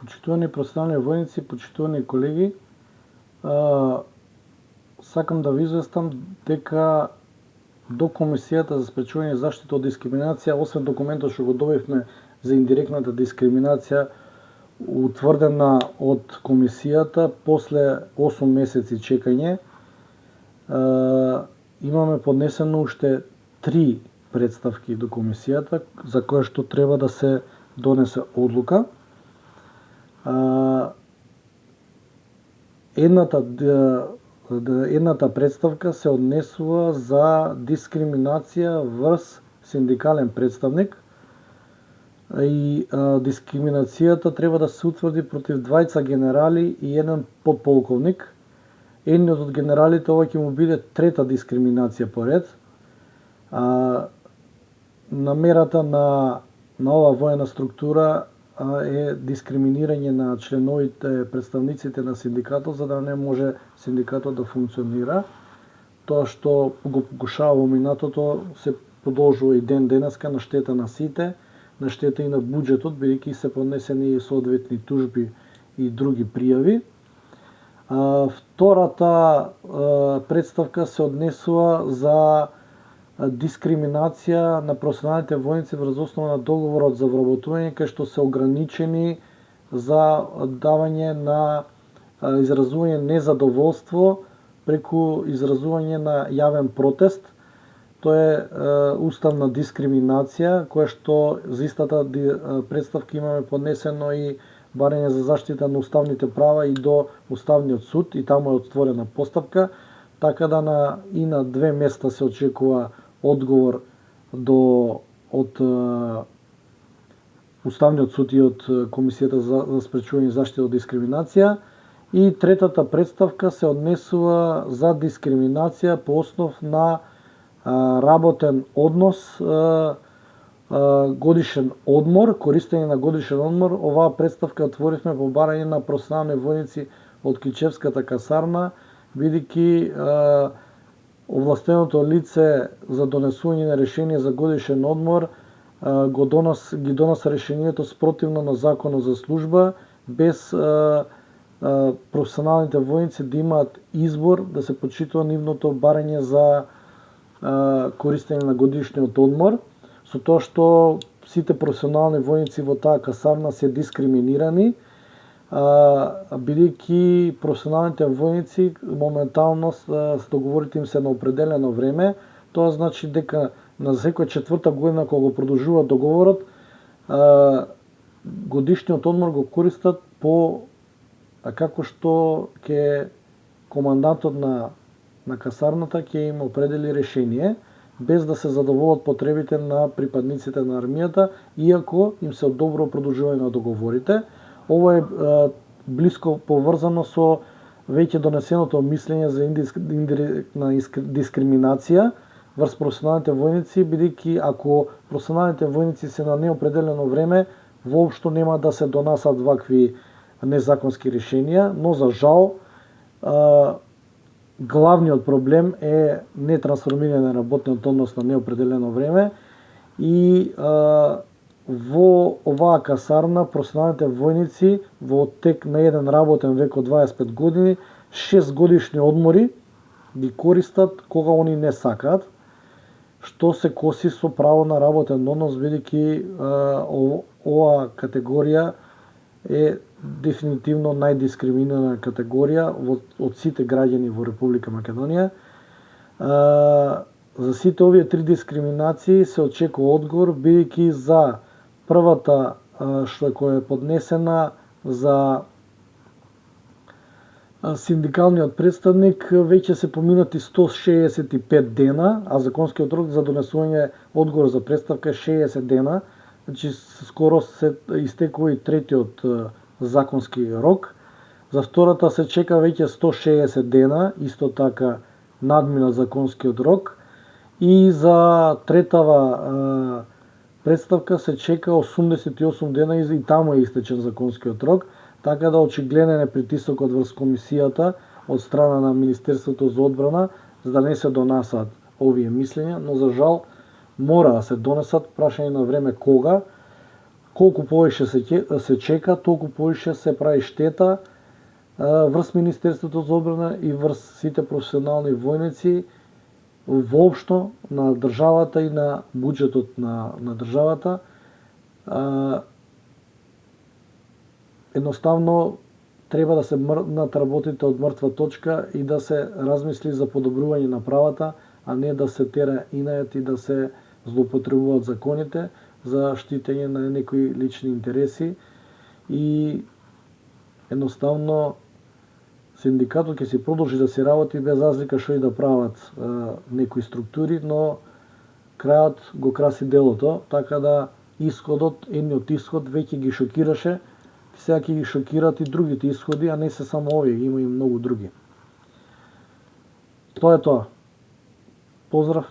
Почитувани професионални војници, почитувани колеги, сакам да ви известам дека до Комисијата за спречување и заштита од дискриминација, освен документот што го добивме за индиректната дискриминација, утврдена од Комисијата после 8 месеци чекање, имаме поднесено уште 3 представки до Комисијата, за кое што треба да се донесе одлука. Едната представка се однесува за дискриминација врз синдикален представник и дискриминацијата треба да се утврди против двајца генерали и еден подполковник. Едниот од генералите, ова ќе му биде трета дискриминација по ред. Намерата на оваа воена структура е дискриминирање на членовите, представниците на синдикатот, за да не може синдикатот да функционира. Тоа што го покушава во минатото се продолжува и ден денеска на штета на сите, на штета и на буџетот, бидејќи се поднесени соодветни тужби и други пријави. Втората представка се однесува за дискриминација на професионалните војници врз основа на договорот за вработување, кај што се ограничени за давање на изразување незадоволство преку изразување на јавен протест. Тоа е уставна дискриминација, која што за истата представка имаме поднесено и барање за заштита на уставните права и до Уставниот суд, и таму е отворена постапка, така да и на 2 места се очекува одговор од Уставниот суд и од Комисијата за спречување и заштита од дискриминација. И третата представка се однесува за дискриминација по основ на работен однос, годишен одмор, користење на годишен одмор. Оваа представка отворивме по барање на професионални војници од Кичевската касарна, бидејќи овластеното лице за донесување на решение за годишен одмор ги доноси решението спротивно на Законот за служба, без професионалните војници да имаат избор да се почитува нивното барање за користење на годишниот одмор, со тоа што сите професионални војници во таа касарна се дискриминирани, бидејќи професионалните војници моментално с договорите им се на определено време. Тоа значи дека на секоја 4-та година кога го продолжува договорот, годишниот одмор го користат по како што ќе командантот на касарната ќе им определи решение, без да се задоволат потребите на припадниците на армијата, иако им се одобрува продолжување на договорите. Ова е блиско поврзано со веќе донесеното мислење за индиректна дискриминација врз професионалните војници, бидејќи ако професионалните војници се на неопределено време, воопшто нема да се донасат вакви незаконски решенија, но за жал главниот проблем е нетрансформирање на работниот однос на неопределено време и во оваа касарна професионалните војници во тек на еден работен век од 25 години 6 годишни одмори ги користат кога они не сакаат, што се коси со право на работен однос, бидејќи оваа категорија е дефинитивно најдискриминирана категорија од сите граѓани во Република Македонија. За сите овие 3 дискриминации се очекува одговор, бидејќи за првата што која е поднесена за синдикалниот представник веќе се поминати 165 дена, а законскиот рок за донесување одговор за представка е 60 дена, значи скоро се истекува и третиот законски рок. За втората се чека веќе 160 дена, исто така надмина законскиот рок, и за третава представка се чека 88 дена и таму е истечен законскиот рок, така да очигледен е притисокот врз Комисијата од страна на Министерството за одбрана, за да не се донасат овие мислења, но за жал мора да се донесат, прашање на време кога. колку повеќе се чека, толку повеќе се прави штета врз Министерството за одбрана и врз сите професионални војници, воопшто на државата и на буџетот на државата. Едноставно треба да се мрднат работите од мртва точка и да се размисли за подобрување на правата, а не да се тера инајат и да се злоупотребуваат законите за штитење на некои лични интереси. И едноставно синдикатот ќе си продолжи да си работи без разлика што и да прават некои структури, но крајот го краси делото, така да исходот, едниот исход веќе ги шокираше, сега ќе ги шокираат и другите исходи, а не се само овие, има и многу други. Тоа е тоа. Поздрав!